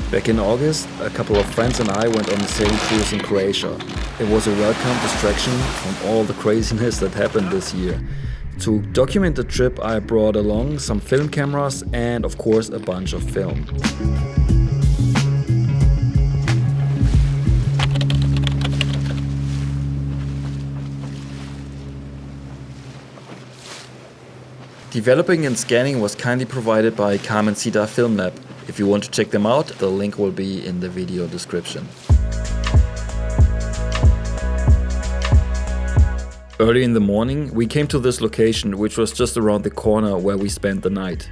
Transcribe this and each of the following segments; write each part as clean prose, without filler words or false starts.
Back in August, a couple of friends and I went on a sailing cruise in Croatia. It was a welcome distraction from all the craziness that happened this year. To document the trip, I brought along some film cameras and, of course, a bunch of film. Developing and scanning was kindly provided by Carmencitalab Film Lab. If you want to check them out, the link will be in the video description. Early in the morning, we came to this location, which was just around the corner where we spent the night.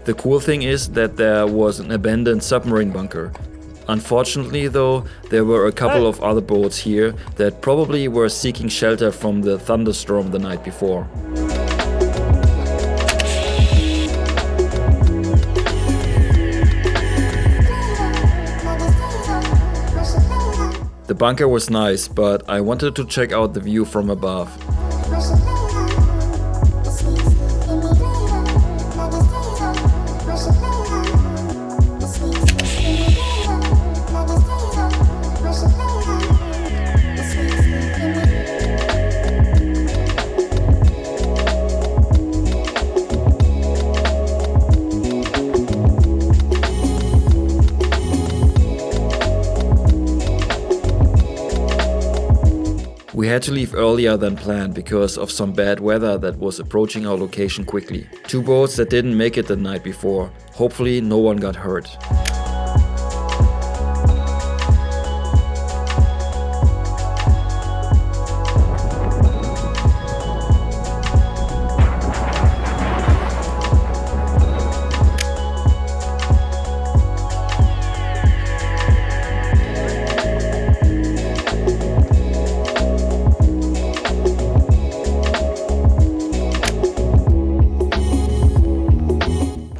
The cool thing is that there was an abandoned submarine bunker. Unfortunately though, there were a couple of other boats here that probably were seeking shelter from the thunderstorm the night before. The bunker was nice, but I wanted to check out the view from above. We had to leave earlier than planned because of some bad weather that was approaching our location quickly. 2 boats that didn't make it the night before. Hopefully no one got hurt.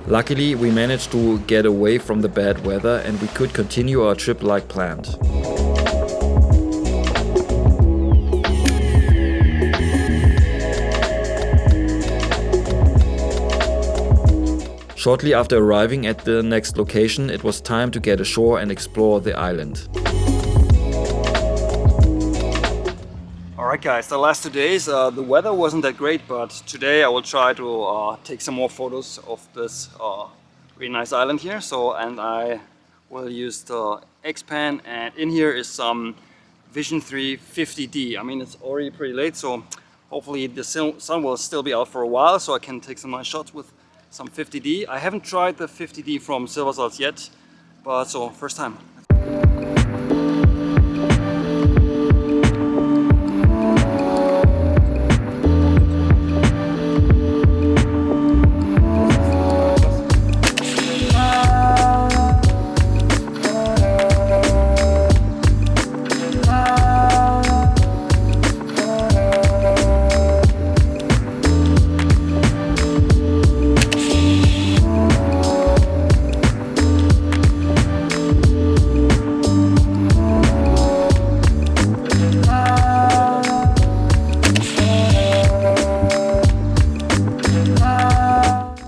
Luckily, we managed to get away from the bad weather and we could continue our trip like planned. Shortly after arriving at the next location, it was time to get ashore and explore the island. Alright guys, the last 2 days the weather wasn't that great, but today I will try to take some more photos of this really nice island here. And I will use the X-Pan, and in here is some Vision 3 50D. I mean, it's already pretty late, so hopefully the sun will still be out for a while, so I can take some nice shots with some 50D. I haven't tried the 50D from Silver Salts yet, but so first time.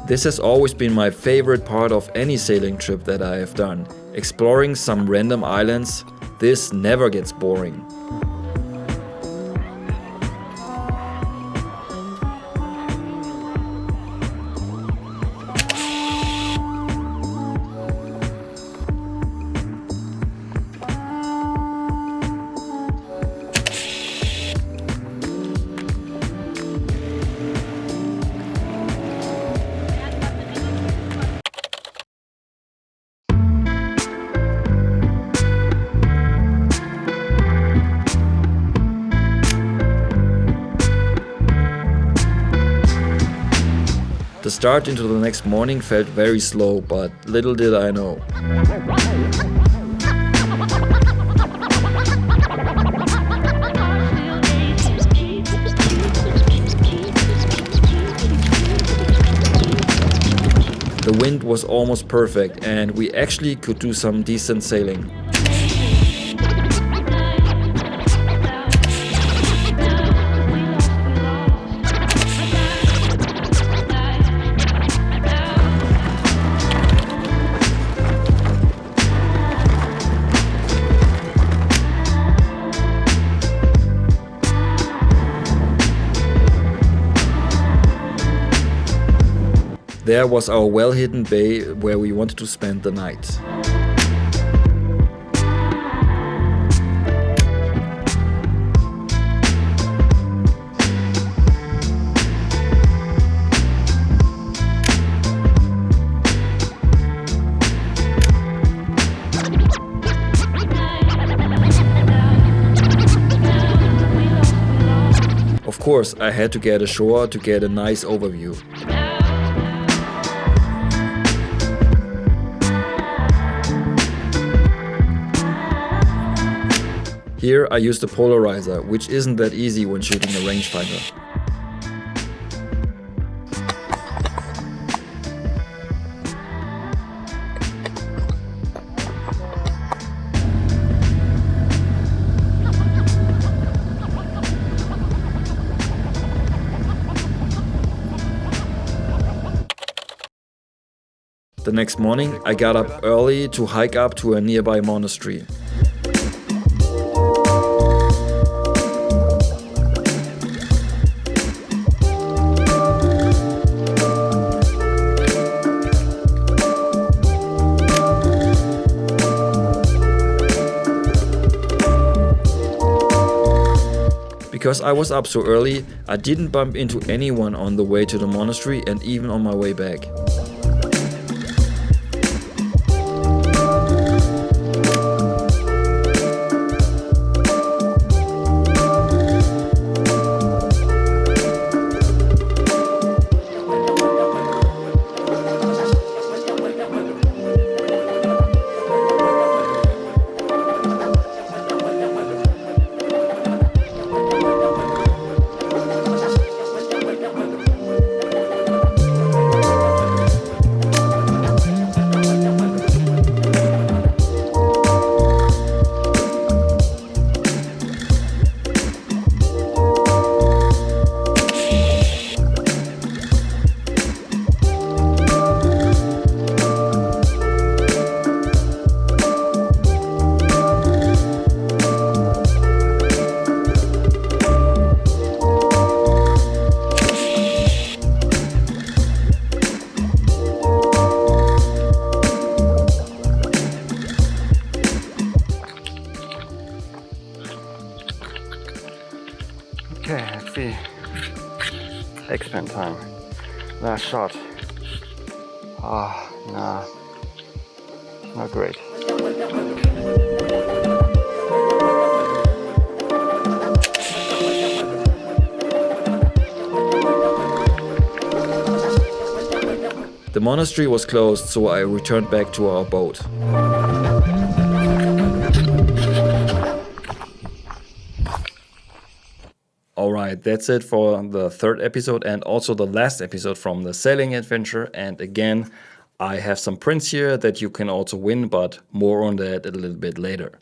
This has always been my favorite part of any sailing trip that I have done. Exploring some random islands, this never gets boring. The start into the next morning felt very slow, but little did I know. The wind was almost perfect and we actually could do some decent sailing. There was our well-hidden bay where we wanted to spend the night. Of course, I had to get ashore to get a nice overview. Here I used a polarizer, which isn't that easy when shooting a rangefinder. The next morning, I got up early to hike up to a nearby monastery. Because I was up so early, I didn't bump into anyone on the way to the monastery and even on my way back. Okay, let's see. X-Pan time. Last shot. Nah. Not great. The monastery was closed, so I returned back to our boat. Alright, that's it for the third episode and also the last episode from the sailing adventure. And again, I have some prints here that you can also win, but more on that a little bit later.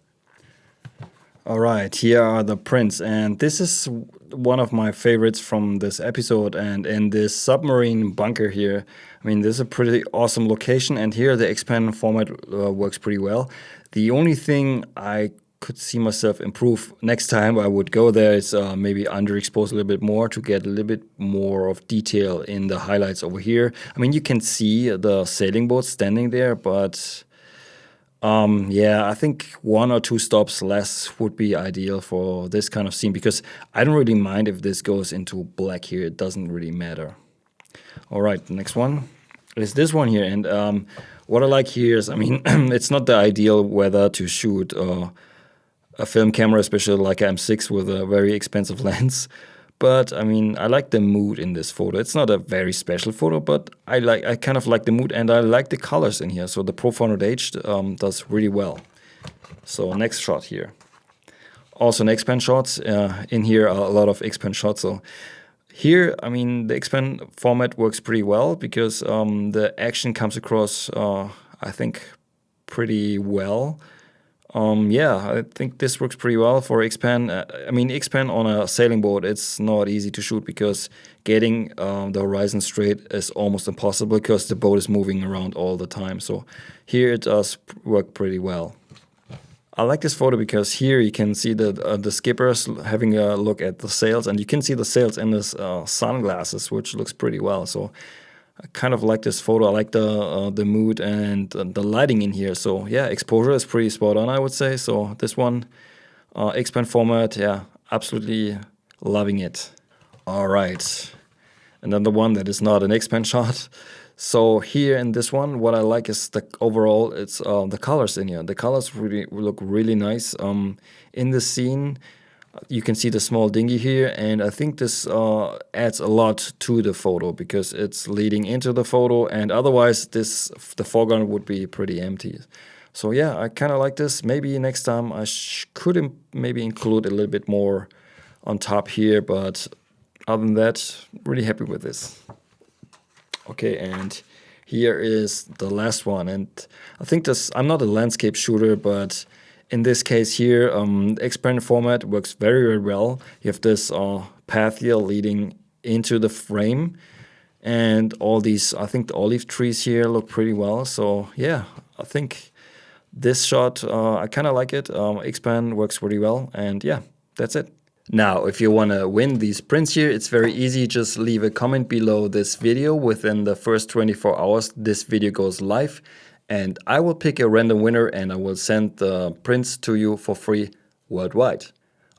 Alright, here are the prints, and this is one of my favorites from this episode. And in this submarine bunker here, I mean, this is a pretty awesome location, and here the X-Pan format works pretty well. The only thing I could see myself improve next time I would go there is maybe underexpose a little bit more to get a little bit more of detail in the highlights over here. I mean, you can see the sailing boat standing there, but yeah, I think 1 or 2 stops less would be ideal for this kind of scene, because I don't really mind if this goes into black here. It doesn't really matter. All right, the next one is this one here. And what I like here is, I mean, it's not the ideal weather to shoot a film camera, especially like an M6 with a very expensive lens. But I mean, I like the mood in this photo. It's not a very special photo, but I kind of like the mood, and I like the colors in here. So the Pro 400H does really well. So next shot here. Also an X-Pan shots. In here are a lot of X-Pan shots. So here, I mean, the X-Pan format works pretty well because the action comes across, I think, pretty well. Yeah, I think this works pretty well for X-Pan. I mean, X-Pan on a sailing boat, it's not easy to shoot because getting the horizon straight is almost impossible because the boat is moving around all the time. So here it does work pretty well. I like this photo because here you can see the skippers having a look at the sails, and you can see the sails in his sunglasses, which looks pretty well. So I kind of like this photo. I like the mood and the lighting in here. So yeah, exposure is pretty spot on, I would say. So this one, X-Pan format, yeah, absolutely loving it. All right, another one that is not an X-Pan shot. So here in this one, what I like is the overall, it's the colors in here. The colors really look really nice. In the scene, you can see the small dinghy here, and I think this adds a lot to the photo because it's leading into the photo, and otherwise the foreground would be pretty empty. So yeah, I kind of like this. Maybe next time I could maybe include a little bit more on top here, but other than that, really happy with this. Okay, and here is the last one, and I think this, I'm not a landscape shooter, but in this case here, X-Pan format works very, very well. You have this path here leading into the frame, and all these, I think the olive trees here look pretty well. So yeah, I think this shot, I kind of like it. X-Pan works pretty well, and yeah, that's it. Now, if you want to win these prints here, it's very easy. Just leave a comment below this video. Within the first 24 hours, this video goes live, and I will pick a random winner and I will send the prints to you for free worldwide.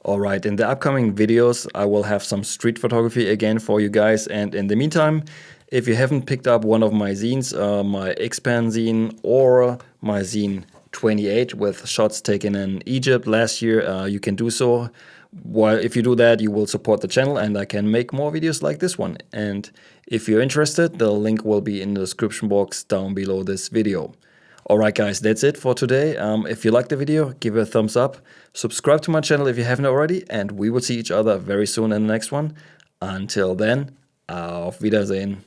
Alright, in the upcoming videos, I will have some street photography again for you guys, and in the meantime, if you haven't picked up one of my zines, my X-Pan zine or my zine 28 with shots taken in Egypt last year, you can do so. Well, if you do that, you will support the channel and I can make more videos like this one. And if you're interested, the link will be in the description box down below this video. Alright guys, that's it for today. If you liked the video, give it a thumbs up. Subscribe to my channel if you haven't already, and we will see each other very soon in the next one. Until then, auf Wiedersehen.